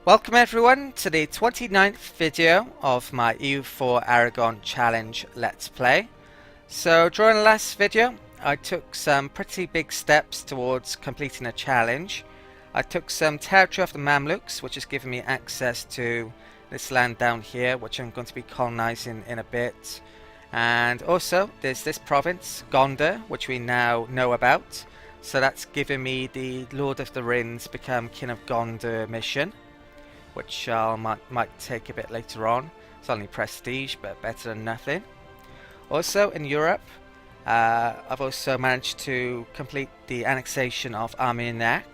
Welcome everyone to the 29th video of my EU4 Aragon challenge Let's Play. So during the last video I took some pretty big steps towards completing a challenge. I took some territory off the Mamluks, which has given me access to this land down here, which I'm going to be colonizing in a bit. And also there's this province, Gondar, which we now know about. So that's given me the Lord of the Rings Become King of Gondar mission, which I might take a bit later on. It's only prestige, but better than nothing. Also in Europe, I've also managed to complete the annexation of Armagnac,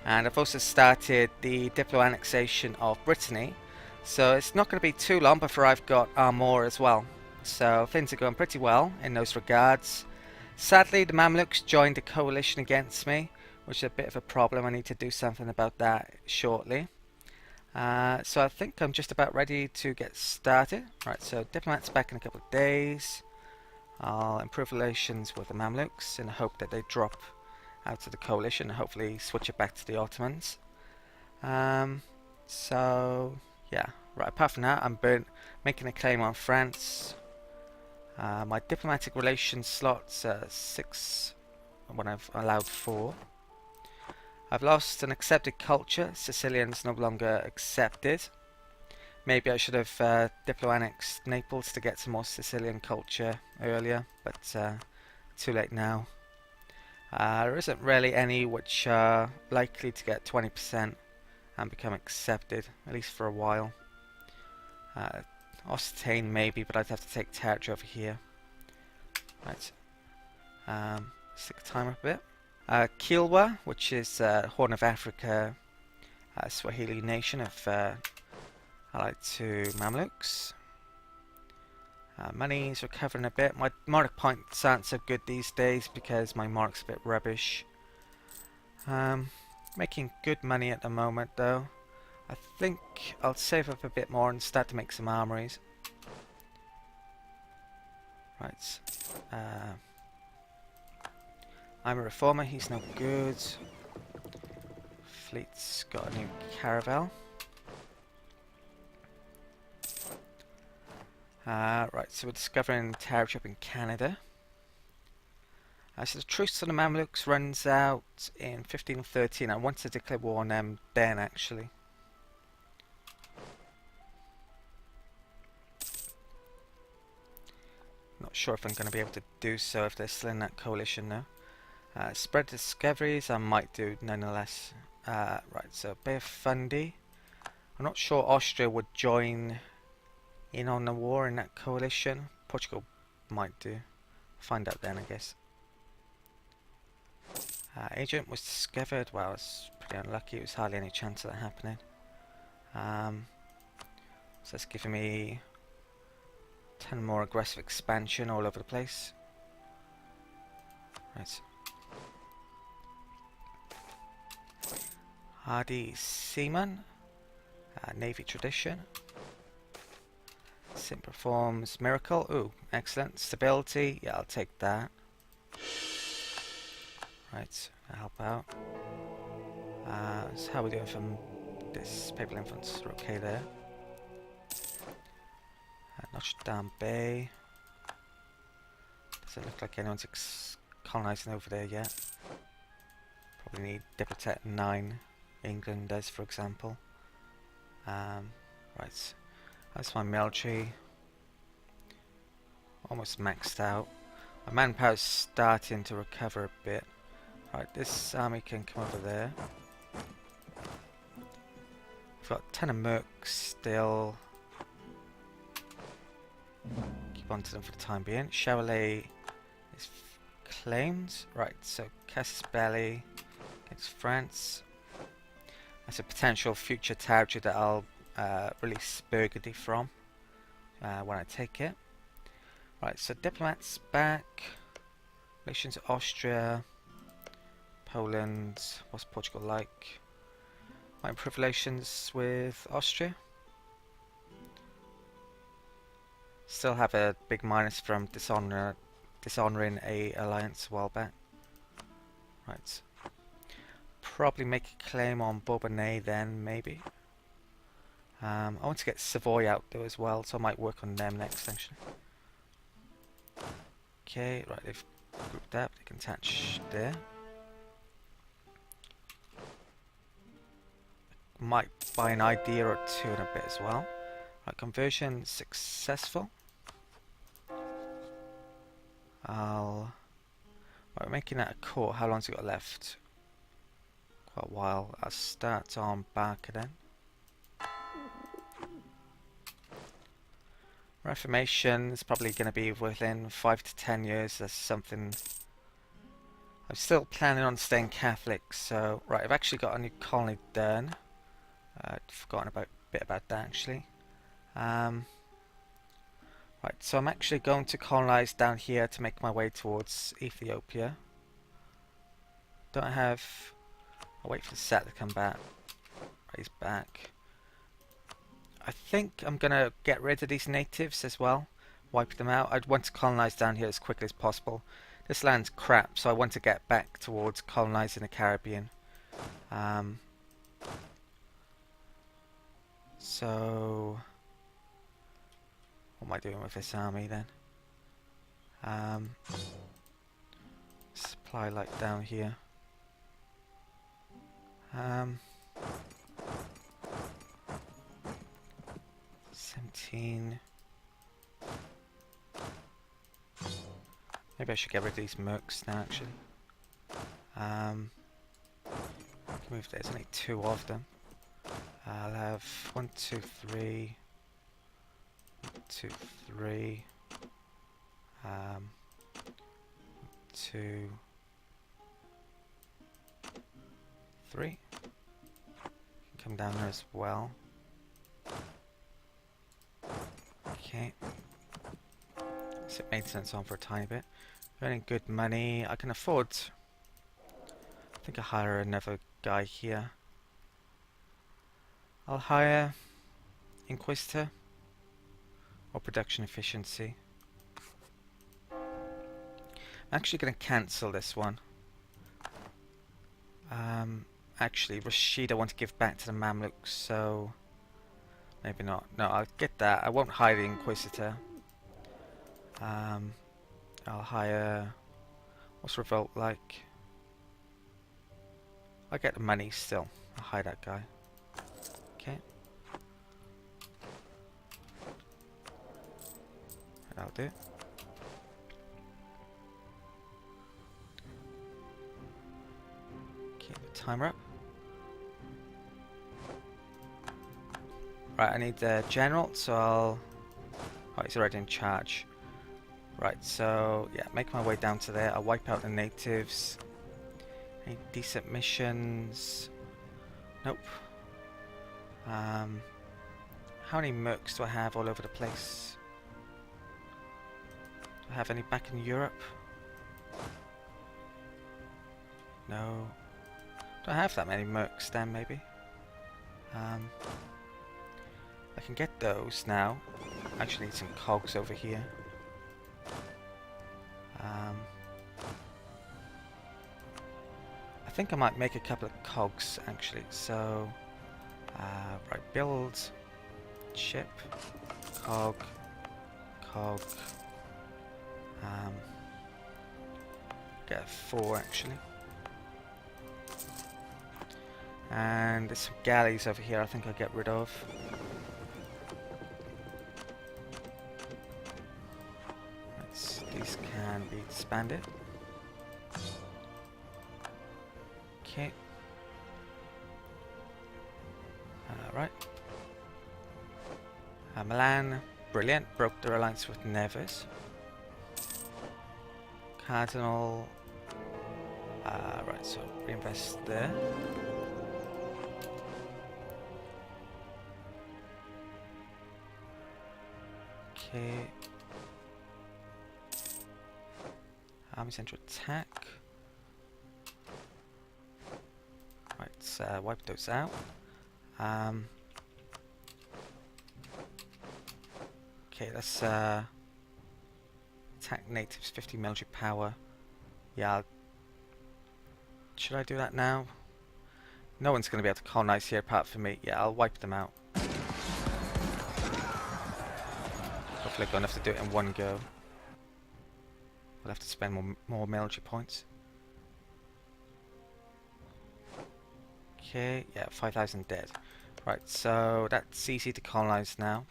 and I've also started the diplo annexation of Brittany. So it's not going to be too long before I've got Armor as well. So things are going pretty well in those regards. Sadly, the Mamluks joined a coalition against me, which is a bit of a problem. I need to do something about that shortly. So I think I'm just about ready to get started. Right, so diplomats back in a couple of days. I'll improve relations with the Mamluks in the hope that they drop out of the coalition and hopefully switch it back to the Ottomans. So yeah, right, apart from that, I'm making a claim on France. My diplomatic relations slots are 6 when I've allowed 4. I've lost an accepted culture. Sicilian's no longer accepted. Maybe I should have diplo-annexed Naples to get some more Sicilian culture earlier, but too late now. There isn't really any which are likely to get 20% and become accepted, at least for a while. Occitane maybe, but I'd have to take territory over here. Right. Stick the timer up a bit. Kilwa, which is Horn of Africa, Swahili nation of allied to Mamluks. Money's recovering a bit. My monarch points aren't so good these days because my monarch's a bit rubbish. Making good money at the moment though. I think I'll save up a bit more and start to make some armories. Right. I'm a reformer, he's no good. Fleet's got a new caravel. Right, so we're discovering territory up in Canada. So the truce to the Mamluks runs out in 1513. I want to declare war on them then, actually. Not sure if I'm going to be able to do so if they're still in that coalition now. Spread discoveries I might do nonetheless. Right, so Bay of Fundy. I'm not sure Austria would join in on the war in that coalition. Portugal might do. Find out then, I guess. Agent was discovered. Well, it's pretty unlucky. It was hardly any chance of that happening. So that's giving me 10 more aggressive expansion all over the place. Right. Hardy Seaman, Navy Tradition. Sim performs Miracle. Ooh, excellent. Stability, yeah, I'll take that. Right, I'll help out. So how are we doing from this Papal Infants? We're okay there. Notre Dame Bay. Doesn't look like anyone's colonizing over there yet. Probably need Diplomat 9. England does, for example. Right, that's my military. Almost maxed out. My manpower's starting to recover a bit. Right, this army can come over there. We've got 10 of mercs still. Keep on to them for the time being. Chevrolet is claimed. Right, so Casus Belli against France. That's a potential future territory that I'll release Burgundy from when I take it. Right, so diplomats back. Relations with Austria. Poland. What's Portugal like? Might improve relations with Austria. Still have a big minus from dishonoring a alliance a while back. Right. Probably make a claim on Bourbonnais then, maybe. I want to get Savoy out there as well, so I might work on them next actually. Okay, right, they've grouped up, they can attach there. Might buy an idea or two in a bit as well. Right, conversion successful. Right, we're making that a court. How long's it got left? Quite a while. I'll start on Barker then. Reformation is probably going to be within 5 to 10 years. That's something I'm still planning on staying Catholic. So, right, I've actually got a new colony done. I'd forgotten a bit about that actually. Right, so I'm actually going to colonize down here to make my way towards Ethiopia. Don't have... I'll wait for the set to come back. Right, he's back. I think I'm gonna get rid of these natives as well. Wipe them out. I'd want to colonize down here as quickly as possible. This land's crap, so I want to get back towards colonizing the Caribbean. So... what am I doing with this army then? Supply light down here. 17. Maybe I should get rid of these mercs now actually. Move, there's only 2 of them. I'll have 1, 2, 3. 2, 3. 2, 3. Come down there as well. Okay. Set maintenance on for a tiny bit. Earning good money. I can afford. I think I'll hire another guy here. I'll hire Inquisitor or production efficiency. I'm actually going to cancel this one. Actually, Rashid I want to give back to the Mamluks, so maybe not. No, I'll get that. I won't hire the Inquisitor. I'll hire... what's Revolt like? I'll get the money still. I'll hire that guy. Okay. That'll do. Keep the timer up. Right, I need the general, so I'll... oh, he's already in charge. Right, so yeah, make my way down to there. I'll wipe out the natives. Any decent missions? Nope. How many mercs do I have all over the place? Do I have any back in Europe? No. Do I have that many mercs then, maybe? I can get those now. I actually need some cogs over here. I think I might make a couple of cogs actually. So, right, build ship, cog, get 4 actually. And there's some galleys over here I think I'll get rid of. These can be expanded. Okay. Right. Milan, brilliant. Broke their alliance with Nevis. Cardinal. Right, so reinvest there. Okay. Army central attack. Right, let's wipe those out. Okay, let's attack natives, 50 military power. Yeah, should I do that now? No one's going to be able to colonize here apart from me. Yeah, I'll wipe them out. Hopefully I'm going to have to do it in one go. We'll have to spend more military points. Okay, yeah, 5,000 dead. Right, so that's easy to colonize now.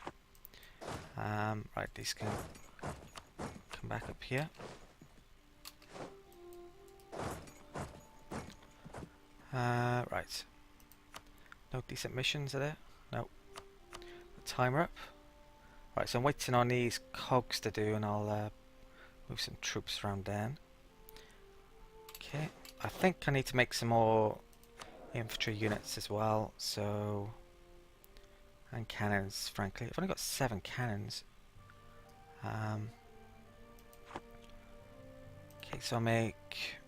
Right, these can come back up here. Right. No decent missions, are there? No. Timer up. Right, so I'm waiting on these cogs to do, and I'll move some troops around then. Okay, I think I need to make some more infantry units as well, so... and cannons, frankly. I've only got 7 cannons. Okay, so I'll make...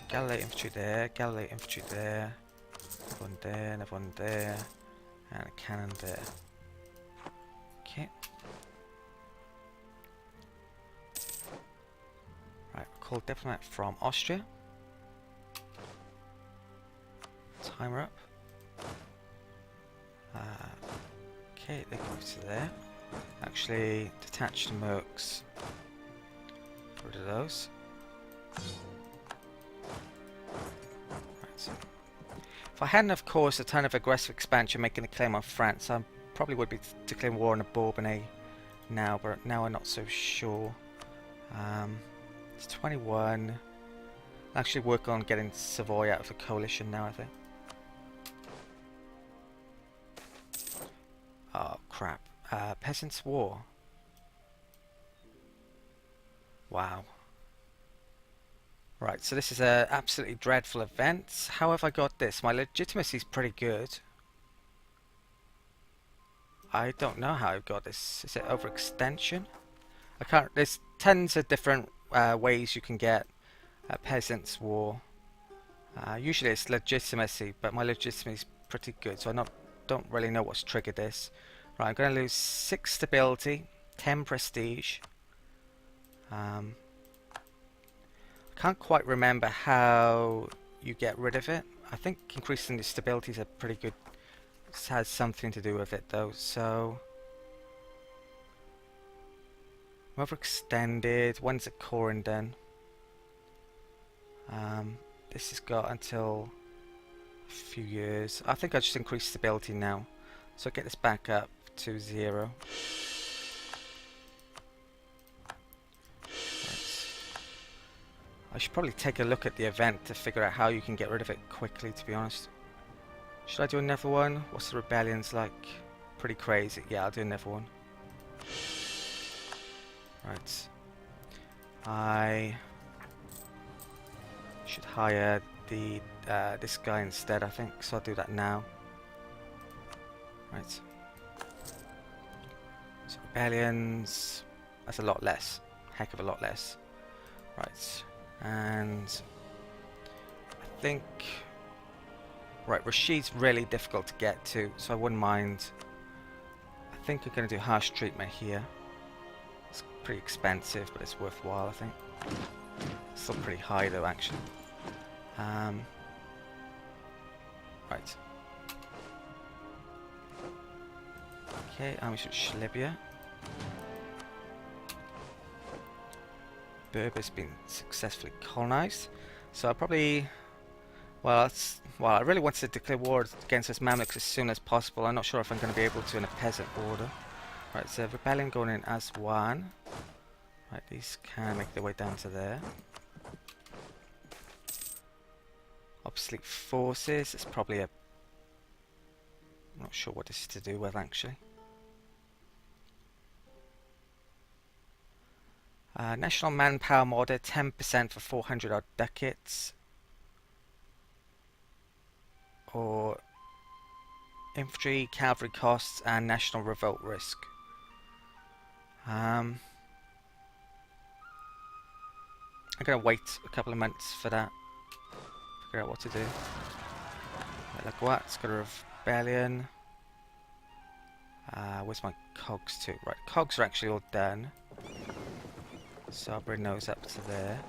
Galley infantry there, Galley infantry there, another one there, another one there, and a cannon there. Okay. Right, call diplomat from Austria. Timer up. Okay, they go to there. Actually, detach the mercs. Get rid of those. Right. If I hadn't, of course, a ton of aggressive expansion making a claim on France, I probably would be declaring war on the Bourbonnais now, but now I'm not so sure. It's 21. I'll actually work on getting Savoy out of the coalition now, I think. Oh, crap. Peasants' War. Wow. Right, so this is an absolutely dreadful event. How have I got this? My legitimacy is pretty good. I don't know how I've got this. Is it overextension? I can't... There's tons of different ways you can get a Peasants' War. Usually it's legitimacy, but my legitimacy is pretty good, so I don't really know what's triggered this. Right, I'm going to lose 6 stability, 10 prestige. I can't quite remember how you get rid of it. I think increasing the stability is a pretty good... This has something to do with it though, so... I'm overextended. When's the coring done? This has got until a few years. I think I'll just increase stability now. So get this back up to 0. I should probably take a look at the event to figure out how you can get rid of it quickly, to be honest. Should I do another one? What's the rebellions like? Pretty crazy. Yeah, I'll do another one. Right. I should hire the this guy instead, I think. So I'll do that now. Right. So rebellions. That's a lot less. Heck of a lot less. Right. And I think... Right, Rashid's really difficult to get to, so I wouldn't mind. I think I'm going to do harsh treatment here. It's pretty expensive, but it's worthwhile, I think. Still pretty high though, actually. Right. Okay, we should Libya. Berber's been successfully colonized, so I probably... Well, I really wanted to declare war against those Mamluks as soon as possible. I'm not sure if I'm going to be able to in a peasant order. Right, so rebellion going in as one. Right, these can make their way down to there. Obsolete forces. It's probably a... I'm not sure what this is to do with, actually. National manpower modder, 10% for 400 odd ducats. Or infantry, cavalry costs, and national revolt risk. I'm going to wait a couple of months for that. Figure out what to do. Right, like what? It's got a rebellion. Where's my cogs to? Right, cogs are actually all done. So I'll bring those up to there.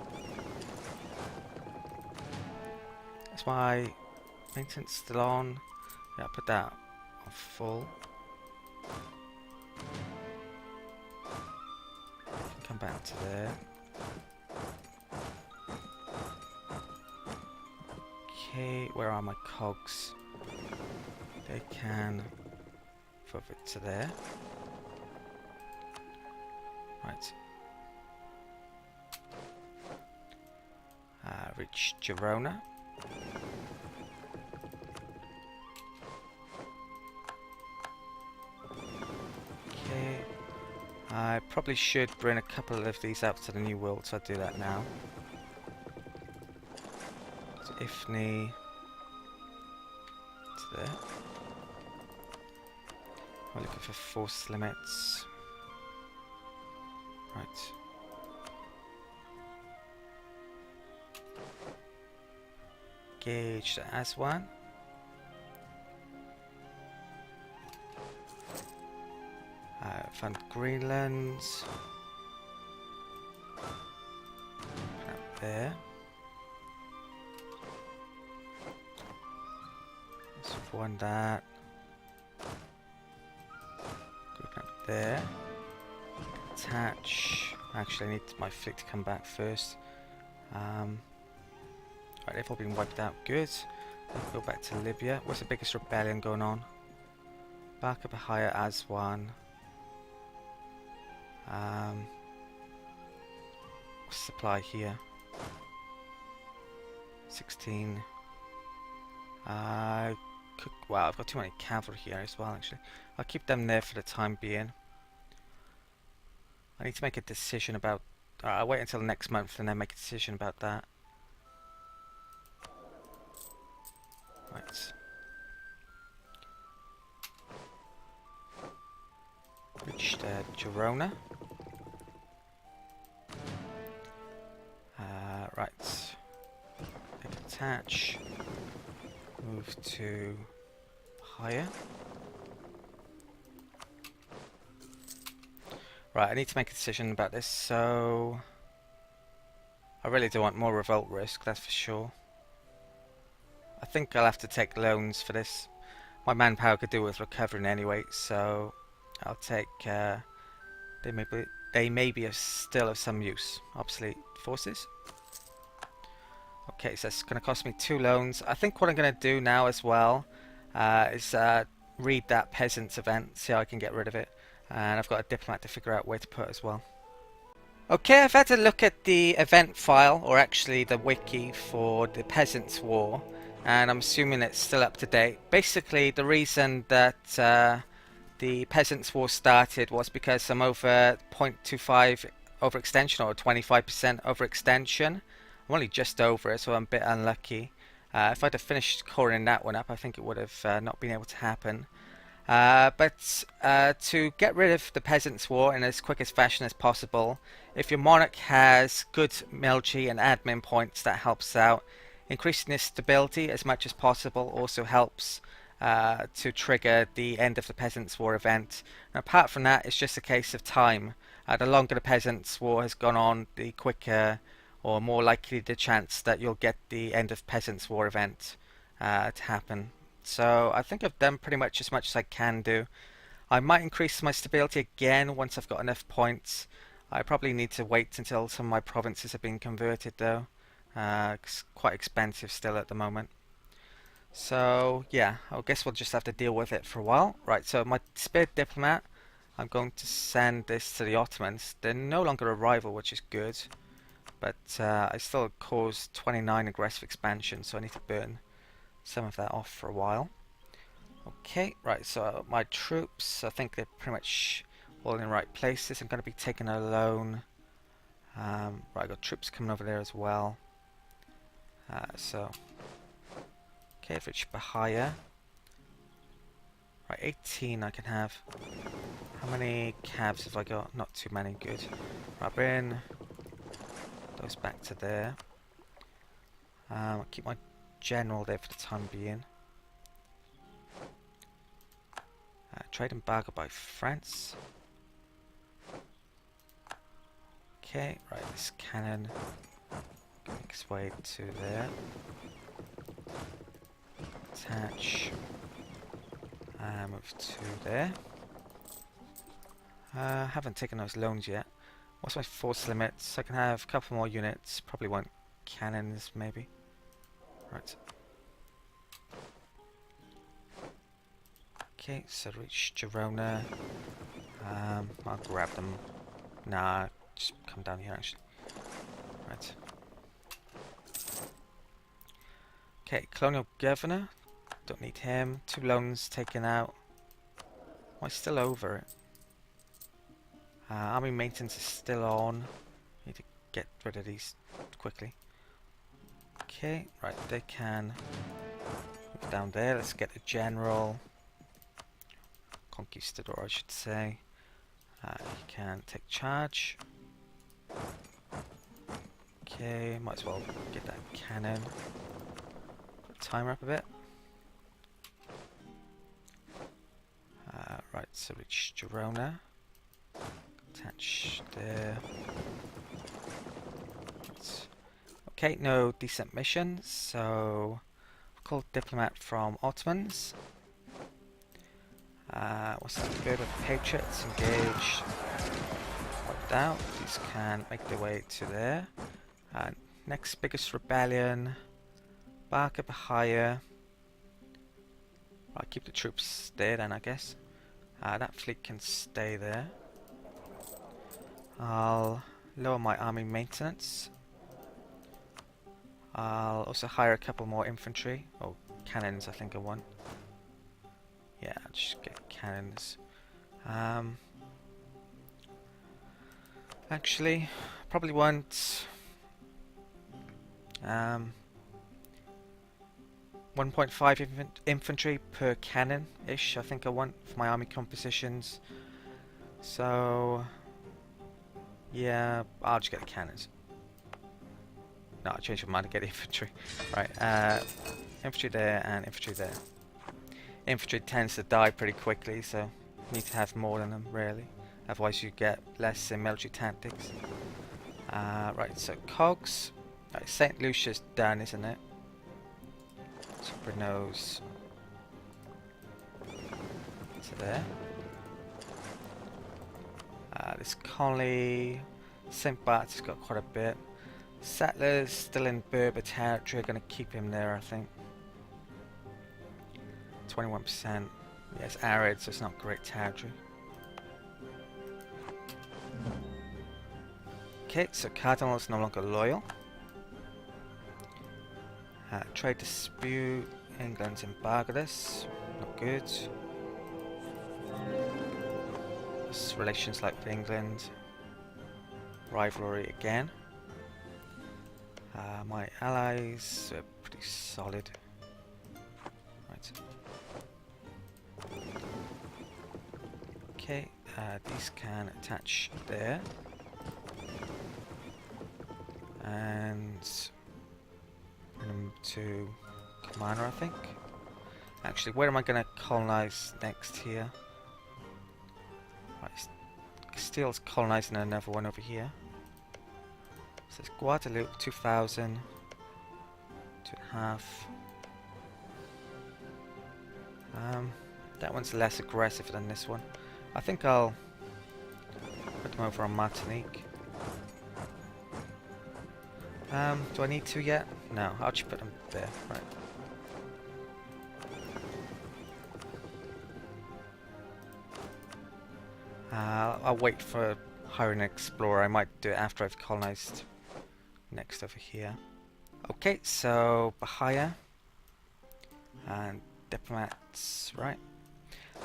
Is my maintenance still on? Yeah, I'll put that on full. Come back to there. Okay, where are my cogs? They can move it to there. Right. Reach Girona. Okay. I probably should bring a couple of these out to the New World, so I'll do that now. So Ifni to there. We're looking for force limits. Right. Gauge the Aswan. Found Greenland. Up there. Let's one that. Group up there. Attach. Actually, I need my fleet to come back first. Right, they've all been wiped out. Good. Let's go back to Libya. What's the biggest rebellion going on? Barca Bahia Aswan. Supply here. 16. Wow, I've got too many cavalry here as well, actually. I'll keep them there for the time being. I need to make a decision about... I'll wait until next month and then make a decision about that. Right. Reached Girona. Right. Attach. Move to higher. Right, I need to make a decision about this, so... I really do want more revolt risk, that's for sure. I think I'll have to take loans for this. My manpower could do with recovering anyway, so I'll take... they may be still of some use. Obsolete forces. Okay, so it's going to cost me 2 loans. I think what I'm going to do now as well is read that Peasant event, see how I can get rid of it. And I've got a diplomat to figure out where to put as well. Okay, I've had a look at the event file, or actually the wiki for the Peasants' War, and I'm assuming it's still up to date. Basically, the reason that the Peasants' War started was because I'm over 0.25 overextension, or 25% overextension. I'm only just over it, so I'm a bit unlucky. If I'd have finished coring that one up, I think it would have not been able to happen. But to get rid of the Peasants' War in as quick as fashion as possible, if your monarch has good military and admin points, that helps out. Increasing its stability as much as possible also helps to trigger the end of the Peasants' War event. And apart from that, it's just a case of time. The longer the Peasants' War has gone on, the quicker or more likely the chance that you'll get the end of Peasants' War event to happen. So I think I've done pretty much as I can do. I might increase my stability again once I've got enough points. I probably need to wait until some of my provinces have been converted though. It's quite expensive still at the moment. So yeah, I guess we'll just have to deal with it for a while. Right, so my spared diplomat, I'm going to send this to the Ottomans. They're no longer a rival, which is good. But I still caused 29 aggressive expansion, so I need to burn some of that off for a while. Okay, right, so my troops, I think they're pretty much all in the right places. I'm going to be taking a loan. Right, I've got troops coming over there as well. Okay, reach Bahia. Right, 18 I can have. How many calves have I got? Not too many, good. Right, bring those back to there. I'll keep my general there for the time being. Trade embargo by France. Okay, right, this cannon make its way to there. Attach. Move to there. Haven't taken those loans yet. What's my force limits? I can have a couple more units. Probably want cannons, maybe. Right. Okay, so reach Girona. I'll grab them. Nah, just come down here actually. Right. Okay, Colonial Governor. Don't need him. 2 loans taken out. Am I still over it? Army maintenance is still on. Need to get rid of these quickly. Okay, right, they can move down there. Let's get a general. Conquistador, I should say. You can take charge. Okay, might as well get that cannon. Put the timer up a bit. Right, so reach Girona. Attach there. Right. Okay, no decent missions, so we'll call diplomat from Ottomans. What's that? Berber Patriots engaged. Wiped out. These can make their way to there. Next biggest rebellion. Barca Bahia. I'll keep the troops there then, I guess. That fleet can stay there. I'll lower my army maintenance. I'll also hire a couple more infantry. Oh, cannons I think I want. Yeah, I'll just get cannons. Actually, probably want 1.5 infantry per cannon-ish, I think I want for my army compositions. So, yeah, I'll just get the cannons. No, I'll change my mind to get infantry. Right, infantry there and infantry there. Infantry tends to die pretty quickly, so you need to have more than them, really. Otherwise you get less in military tactics. Right, so cogs. Right, St. Lucia's done, isn't it? So Brno's to there. This colony, St. Bart's has got quite a bit. Settlers still in Berber territory, going to keep him there, I think. 21%. Yeah, it's arid, so it's not great territory. Okay, so Cardinal is no longer loyal. Trade dispute. England's embargoed this. Not good. Relations like with England. Rivalry again. My allies are pretty solid. Right. Okay, these can attach there. And bring them to Commander, I think. Actually, where am I going to colonize next here? Right, Castile's colonizing another one over here. So it's Guadeloupe, 2,000. 2.5. That one's less aggressive than this one. I think I'll put them over on Martinique. Do I need to yet? No, I'll just put them there. Right. I'll wait for hiring an explorer. I might do it after I've colonized next over here. Okay, so Bahia and diplomats, right?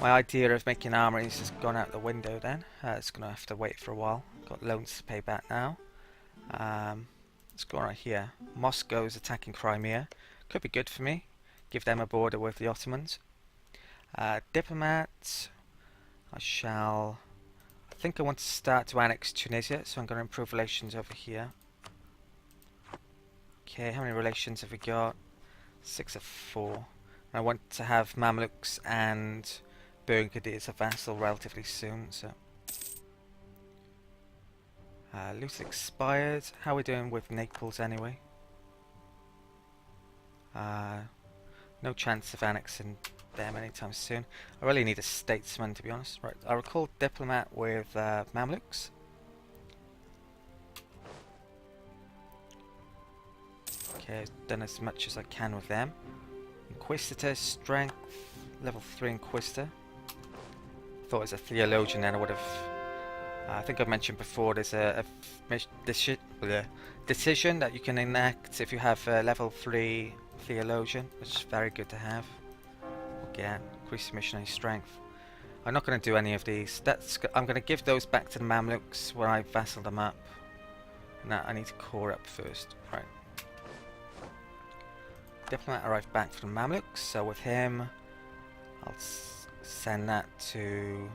My idea of making armories has gone out the window then. It's going to have to wait for a while. Got loans to pay back now. Let's go right here. Moscow's attacking Crimea. Could be good for me. Give them a border with the Ottomans. Diplomats. I think I want to start to annex Tunisia, so I'm going to improve relations over here. Okay, how many relations have we got? 6 of 4. And I want to have Mamluks and Burgundy as a vassal relatively soon, so. Loot expired. How are we doing with Naples anyway? No chance of annexing them anytime soon. I really need a statesman, to be honest. Right, I recall diplomat with Mamluks. Okay, done as much as I can with them. Inquisitor, strength, level 3 Inquisitor. Thought it was a theologian, then I would have. I think I mentioned before there's a decision that you can enact if you have a level 3 theologian, which is very good to have. Again, increase missionary strength. I'm not going to do any of these. I'm going to give those back to the Mamluks when I vassal them up. Now I need to core up first. Right. Diplomat arrived back from the Mamluks, so with him, I'll send that to.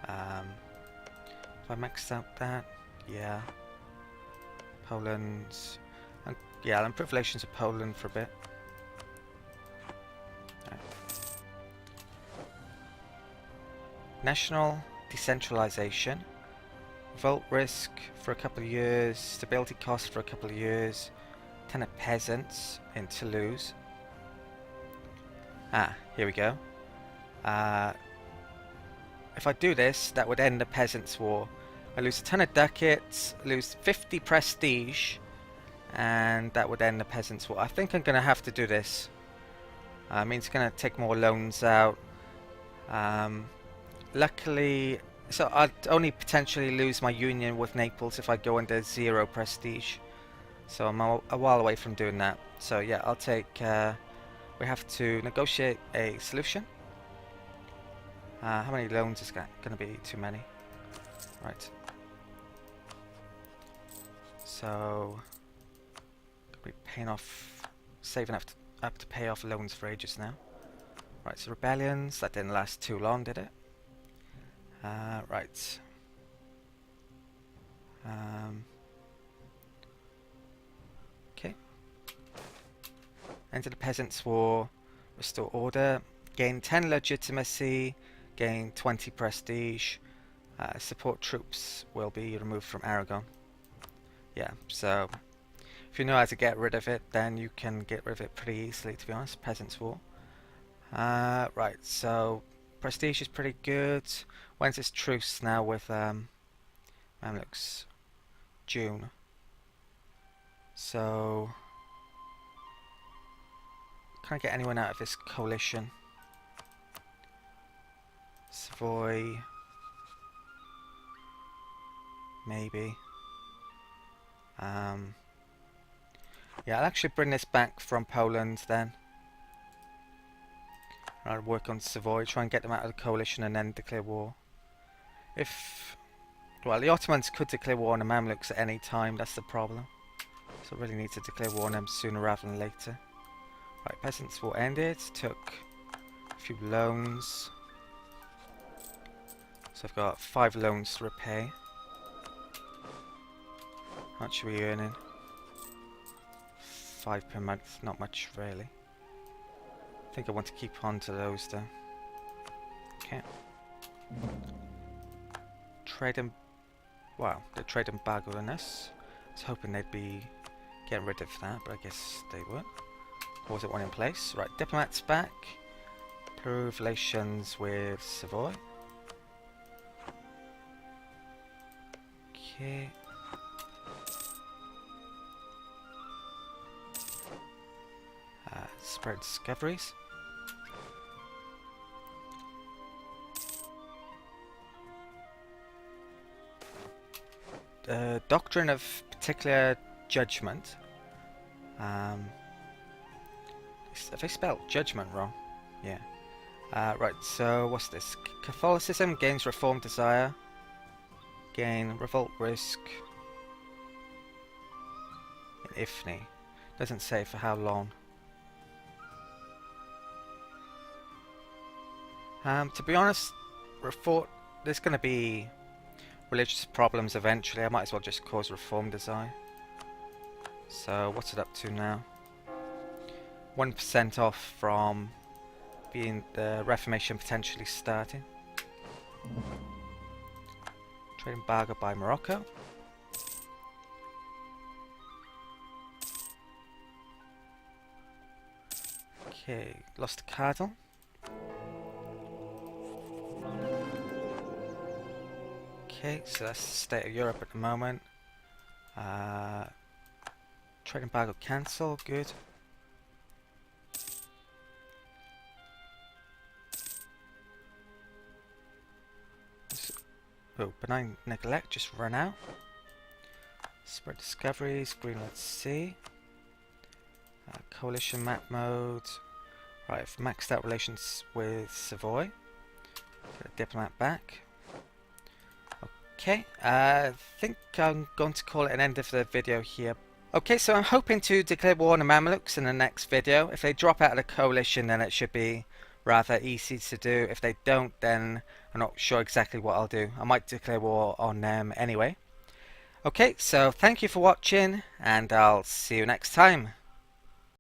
If I maxed out that, yeah. Poland. Yeah, I'll improve relations with Poland for a bit. Right. National decentralization. Revolt risk for a couple of years. Stability cost for a couple of years. 10 of peasants in Toulouse. Ah, here we go. If I do this, that would end the Peasants' War. I lose a ton of ducats, lose 50 prestige, and that would end the Peasants' War. I think I'm going to have to do this. I mean, it's going to take more loans out. Luckily, so I'd only potentially lose my union with Naples if I go under 0 prestige. So I'm a while away from doing that. So yeah, I'll take... we have to negotiate a solution. How many loans is going to be? Too many. Right. So... We're paying off... Saving up to pay off loans for ages now. Right, so rebellions. That didn't last too long, did it? Right. Okay. Enter the Peasants' War. Restore order. Gain 10 legitimacy. Gain 20 prestige. Support troops will be removed from Aragon. Yeah, so if you know how to get rid of it, then you can get rid of it pretty easily, to be honest. Peasants' War. Right, so prestige is pretty good. When's this truce now with Mamluks? June. So can I get anyone out of this coalition? Savoy, maybe. Yeah, I'll actually bring this back from Poland then. I'll work on Savoy, try and get them out of the coalition and then declare war. Well, the Ottomans could declare war on the Mamluks at any time, that's the problem. So I really need to declare war on them sooner rather than later. Right, Peasants' War ended, took a few loans. So I've got 5 loans to repay. How much are we earning? 5 per month, not much really. I think I want to keep on to those though. Okay. Trade and... Wow, the trade embargo on this. I was hoping they'd be getting rid of that, but I guess they weren't. Or was it one in place? Right, diplomats back. Improve relations with Savoy. Okay. Spread discoveries. Doctrine of particular judgment. Have I spelled judgment wrong? Yeah. Right, so what's this? Catholicism gains reform desire. Gain revolt risk. In Ifni. Doesn't say for how long. To be honest, there's going to be religious problems eventually. I might as well just cause reform desire. So what's it up to now? 1% off from being the Reformation potentially starting. Trade embargo by Morocco. Okay, lost a cardinal. Okay, so that's the state of Europe at the moment. Trade embargo cancel, good. Oh, benign neglect just run out. Spread discoveries, Greenland Sea. Coalition map mode. Right, I've maxed out relations with Savoy. Get a diplomat back. Okay, I think I'm going to call it an end of the video here. Okay, so I'm hoping to declare war on the Mamluks in the next video. If they drop out of the coalition, then it should be rather easy to do. If they don't, then I'm not sure exactly what I'll do. I might declare war on them anyway. Okay, so thank you for watching, and I'll see you next time.